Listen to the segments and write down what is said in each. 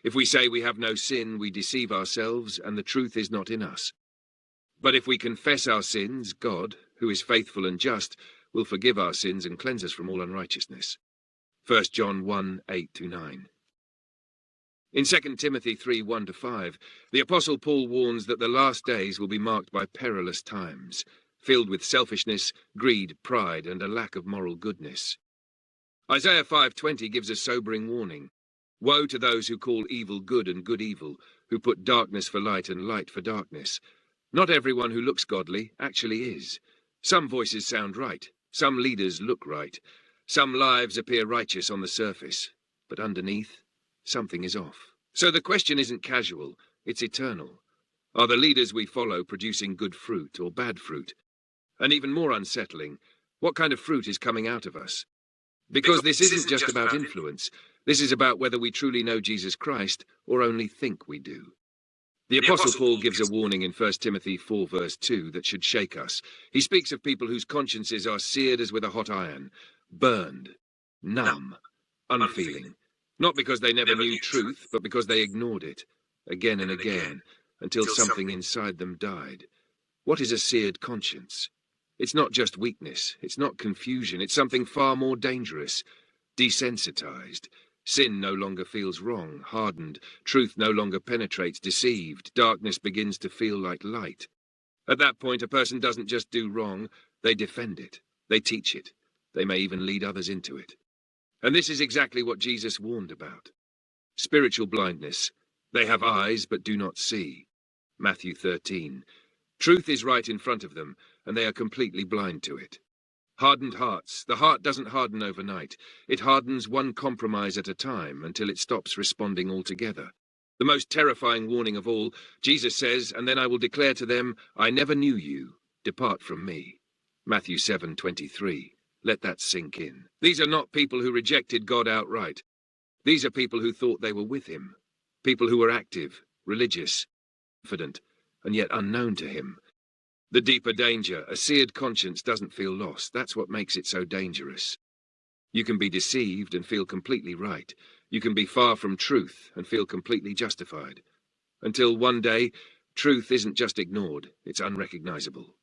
If we say we have no sin, we deceive ourselves, and the truth is not in us. But if we confess our sins, God, who is faithful and just, will forgive our sins and cleanse us from all unrighteousness. 1 John 1, 8-9. In 2 Timothy 3, 1-5, the Apostle Paul warns that the last days will be marked by perilous times, filled with selfishness, greed, pride, and a lack of moral goodness. Isaiah 5:20 gives a sobering warning. Woe to those who call evil good and good evil, who put darkness for light and light for darkness. Not everyone who looks godly actually is. Some voices sound right, some leaders look right, some lives appear righteous on the surface, but underneath, something is off. So the question isn't casual, it's eternal. Are the leaders we follow producing good fruit or bad fruit? And even more unsettling, what kind of fruit is coming out of us? Because this isn't just about influence. This is about whether we truly know Jesus Christ or only think we do. The Apostle Paul gives a warning in 1 Timothy 4 verse 2 that should shake us. He speaks of people whose consciences are seared as with a hot iron, burned, numb, unfeeling. Not because they never knew truth, but because they ignored it, again and again, until something inside them died. What is a seared conscience? It's not just weakness, it's not confusion, it's something far more dangerous. Desensitized. Sin no longer feels wrong, hardened. Truth no longer penetrates, deceived. Darkness begins to feel like light. At that point, a person doesn't just do wrong, they defend it. They teach it. They may even lead others into it. And this is exactly what Jesus warned about. Spiritual blindness. They have eyes but do not see. Matthew 13. Truth is right in front of them, and they are completely blind to it. Hardened hearts. The heart doesn't harden overnight. It hardens one compromise at a time until it stops responding altogether. The most terrifying warning of all, Jesus says, "And then I will declare to them, I never knew you. Depart from me." Matthew 7:23. Let that sink in. These are not people who rejected God outright. These are people who thought they were with him. People who were active, religious, confident, and yet unknown to him. The deeper danger, a seared conscience doesn't feel lost. That's what makes it so dangerous. You can be deceived and feel completely right. You can be far from truth and feel completely justified. Until one day, truth isn't just ignored, it's unrecognizable.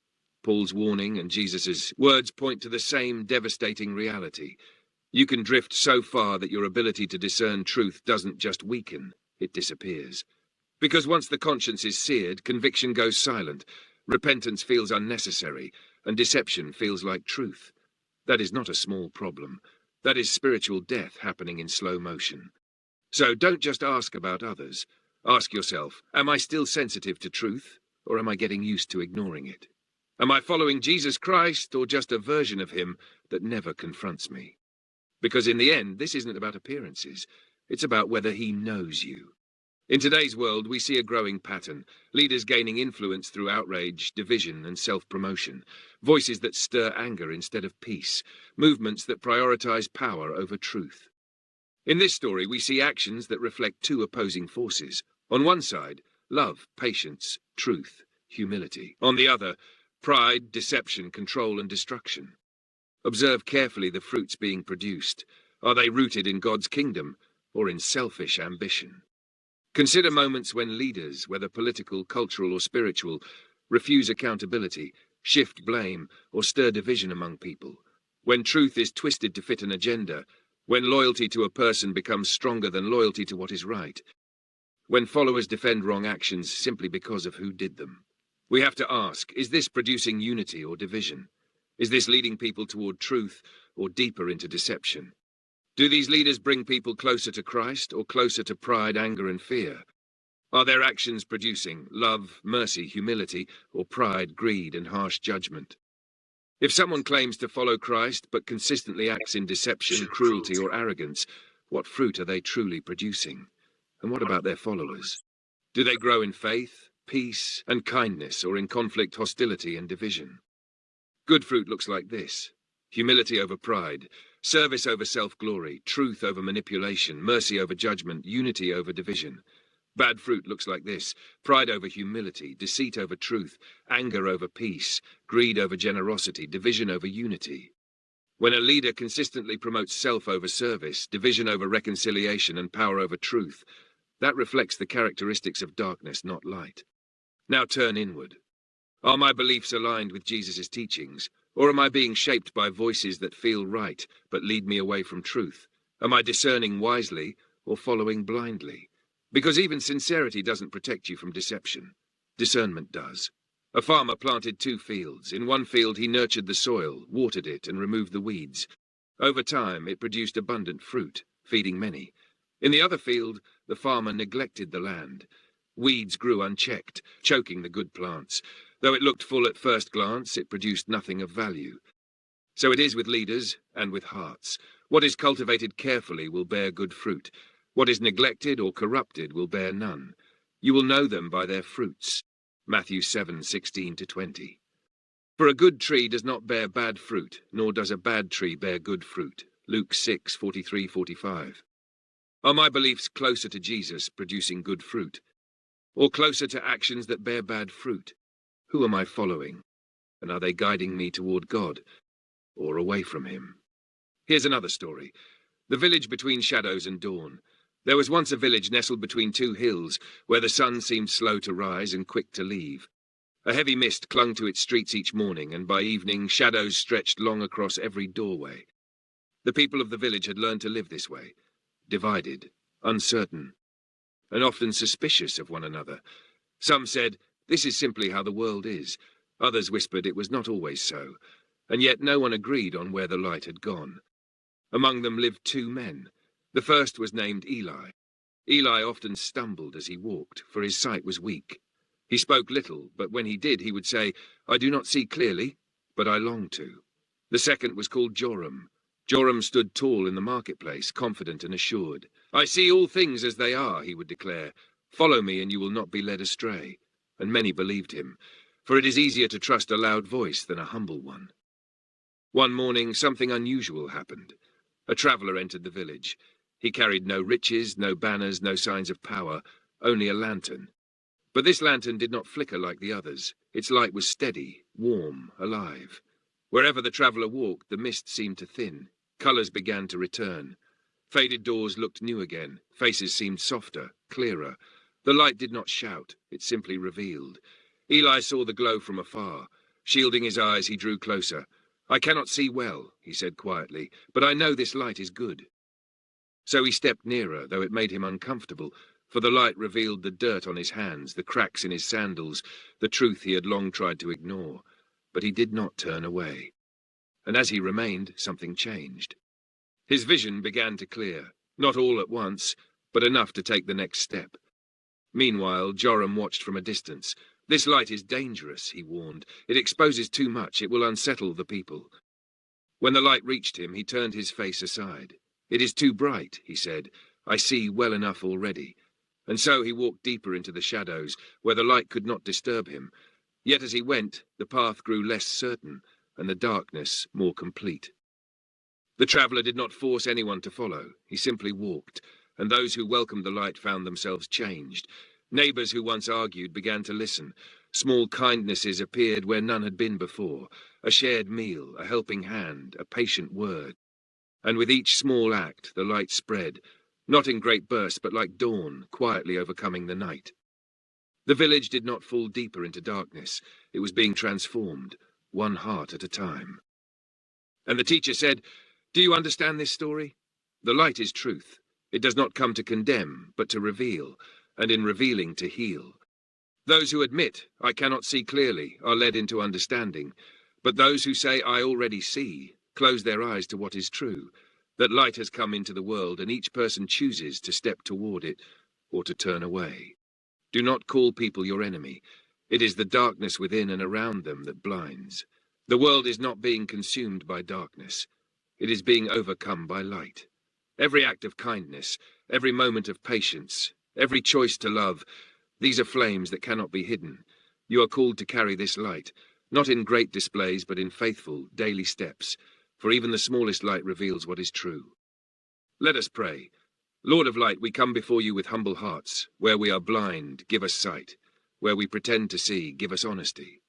Paul's warning and Jesus' words point to the same devastating reality. You can drift so far that your ability to discern truth doesn't just weaken, it disappears. Because once the conscience is seared, conviction goes silent. Repentance feels unnecessary, and deception feels like truth. That is not a small problem. That is spiritual death happening in slow motion. So don't just ask about others. Ask yourself, am I still sensitive to truth, or am I getting used to ignoring it? Am I following Jesus Christ, or just a version of him that never confronts me? Because in the end, this isn't about appearances. It's about whether he knows you. In today's world, we see a growing pattern. Leaders gaining influence through outrage, division, and self-promotion. Voices that stir anger instead of peace. Movements that prioritize power over truth. In this story, we see actions that reflect two opposing forces. On one side, love, patience, truth, humility. On the other, pride, deception, control, and destruction. Observe carefully the fruits being produced. Are they rooted in God's kingdom or in selfish ambition? Consider moments when leaders, whether political, cultural, or spiritual, refuse accountability, shift blame, or stir division among people. When truth is twisted to fit an agenda, when loyalty to a person becomes stronger than loyalty to what is right, when followers defend wrong actions simply because of who did them. We have to ask, is this producing unity or division? Is this leading people toward truth or deeper into deception? Do these leaders bring people closer to Christ or closer to pride, anger, and fear? Are their actions producing love, mercy, humility, or pride, greed, and harsh judgment? If someone claims to follow Christ but consistently acts in deception, cruelty, or arrogance, what fruit are they truly producing? And what about their followers? Do they grow in faith, peace, and kindness, or in conflict, hostility, and division? Good fruit looks like this: humility over pride, service over self-glory, truth over manipulation, mercy over judgment, unity over division. Bad fruit looks like this: pride over humility, deceit over truth, anger over peace, greed over generosity, division over unity. When a leader consistently promotes self over service, division over reconciliation, and power over truth, That reflects the characteristics of darkness, not light. Now turn inward. Are my beliefs aligned with Jesus' teachings, or am I being shaped by voices that feel right but lead me away from truth? Am I discerning wisely or following blindly? Because even sincerity doesn't protect you from deception. Discernment does. A farmer planted 2 fields. In one field he nurtured the soil, watered it, and removed the weeds. Over time it produced abundant fruit, feeding many. In the other field, the farmer neglected the land. Weeds grew unchecked, choking the good plants. Though it looked full at first glance, it produced nothing of value. So it is with leaders and with hearts. What is cultivated carefully will bear good fruit. What is neglected or corrupted will bear none. You will know them by their fruits. Matthew 7:16-20. For a good tree does not bear bad fruit, nor does a bad tree bear good fruit. Luke 6:43-45. Are my beliefs closer to Jesus, producing good fruit, or closer to actions that bear bad fruit? Who am I following? And are they guiding me toward God, or away from him? Here's another story. The village between shadows and dawn. There was once a village nestled between 2 hills, where the sun seemed slow to rise and quick to leave. A heavy mist clung to its streets each morning, and by evening shadows stretched long across every doorway. The people of the village had learned to live this way, divided, uncertain, and often suspicious of one another. Some said, "This is simply how the world is." Others whispered it was not always so, and yet no one agreed on where the light had gone. Among them lived 2 men. The first was named Eli. Eli often stumbled as he walked, for his sight was weak. He spoke little, but when he did, he would say, "I do not see clearly, but I long to." The second was called Joram. Joram stood tall in the marketplace, confident and assured. "I see all things as they are," he would declare. "Follow me and you will not be led astray." And many believed him, for it is easier to trust a loud voice than a humble one. One morning, something unusual happened. A traveller entered the village. He carried no riches, no banners, no signs of power, only a lantern. But this lantern did not flicker like the others. Its light was steady, warm, alive. Wherever the traveller walked, the mist seemed to thin. Colours began to return. Faded doors looked new again. Faces seemed softer, clearer. The light did not shout, it simply revealed. Eli saw the glow from afar. Shielding his eyes, he drew closer. "I cannot see well," he said quietly, "but I know this light is good." So he stepped nearer, though it made him uncomfortable, for the light revealed the dirt on his hands, the cracks in his sandals, the truth he had long tried to ignore. But he did not turn away. And as he remained, something changed. His vision began to clear, not all at once, but enough to take the next step. Meanwhile, Joram watched from a distance. "This light is dangerous," he warned. "It exposes too much. It will unsettle the people." When the light reached him, he turned his face aside. "It is too bright," he said. "I see well enough already." And so he walked deeper into the shadows, where the light could not disturb him. Yet as he went, the path grew less certain, and the darkness more complete. The traveller did not force anyone to follow. He simply walked, and those who welcomed the light found themselves changed. Neighbours who once argued began to listen. Small kindnesses appeared where none had been before. A shared meal, a helping hand, a patient word. And with each small act, the light spread, not in great bursts, but like dawn, quietly overcoming the night. The village did not fall deeper into darkness. It was being transformed, one heart at a time. And the teacher said, "Do you understand this story? The light is truth. It does not come to condemn, but to reveal, and in revealing to heal. Those who admit, 'I cannot see clearly,' are led into understanding. But those who say, 'I already see,' close their eyes to what is true, that light has come into the world, and each person chooses to step toward it or to turn away. Do not call people your enemy. It is the darkness within and around them that blinds. The world is not being consumed by darkness. It is being overcome by light. Every act of kindness, every moment of patience, every choice to love, these are flames that cannot be hidden. You are called to carry this light, not in great displays, but in faithful, daily steps, for even the smallest light reveals what is true. Let us pray. Lord of light, we come before you with humble hearts. Where we are blind, give us sight. Where we pretend to see, give us honesty.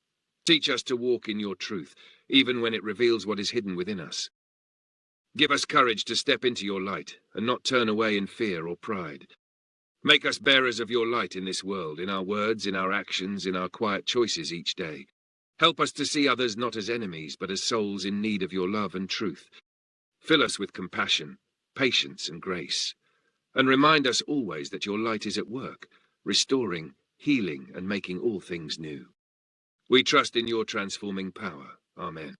Teach us to walk in your truth, even when it reveals what is hidden within us. Give us courage to step into your light, and not turn away in fear or pride. Make us bearers of your light in this world, in our words, in our actions, in our quiet choices each day. Help us to see others not as enemies, but as souls in need of your love and truth. Fill us with compassion, patience, and grace. And remind us always that your light is at work, restoring, healing, and making all things new. We trust in your transforming power. Amen.